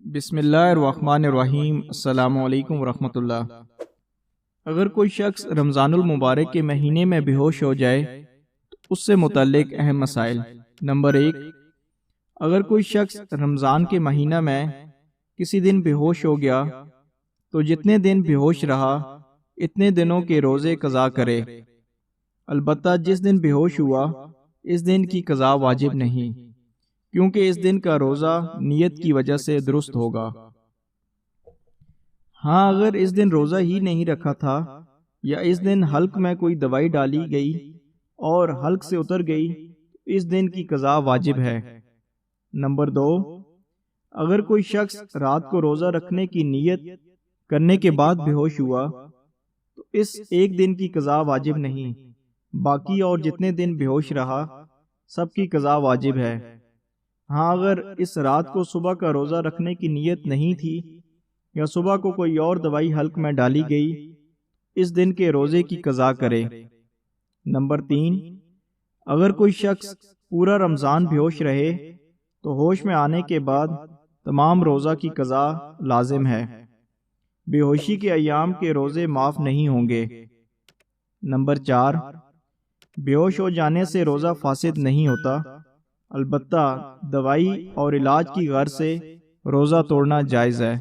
بسم اللہ الرحمن الرحیم۔ السلام علیکم ورحمۃ اللہ۔ اگر کوئی شخص رمضان المبارک کے مہینے میں بے ہوش ہو جائے تو اس سے متعلق اہم مسائل۔ نمبر 1، اگر کوئی شخص رمضان کے مہینہ میں کسی دن بے ہوش ہو گیا تو جتنے دن بے ہوش رہا اتنے دنوں کے روزے قضا کرے، البتہ جس دن بے ہوش ہوا اس دن کی قضا واجب نہیں، کیونکہ اس دن کا روزہ نیت کی وجہ سے درست ہوگا۔ ہاں، اگر اس دن روزہ ہی نہیں رکھا تھا یا اس دن حلق میں کوئی دوائی ڈالی گئی اور حلق سے اتر گئی تو اس دن کی قضا واجب ہے۔ نمبر 2، اگر کوئی شخص رات کو روزہ رکھنے کی نیت کرنے کے بعد بے ہوش ہوا تو اس ایک دن کی قضا واجب نہیں، باقی اور جتنے دن بے ہوش رہا سب کی قضا واجب ہے۔ ہاں، اگر اس رات کو صبح کا روزہ رکھنے کی نیت نہیں تھی یا صبح کو کوئی اور دوائی حلق میں ڈالی گئی اس دن کے روزے کی قضا کرے۔ نمبر 3، اگر کوئی شخص پورا رمضان بے ہوش رہے تو ہوش میں آنے کے بعد تمام روزہ کی قضا لازم ہے، بے ہوشی کے ایام کے روزے معاف نہیں ہوں گے۔ نمبر 4، بے ہوش ہو جانے سے روزہ فاسد نہیں ہوتا، البتہ دوائی اور علاج کی غرض سے روزہ توڑنا جائز ہے۔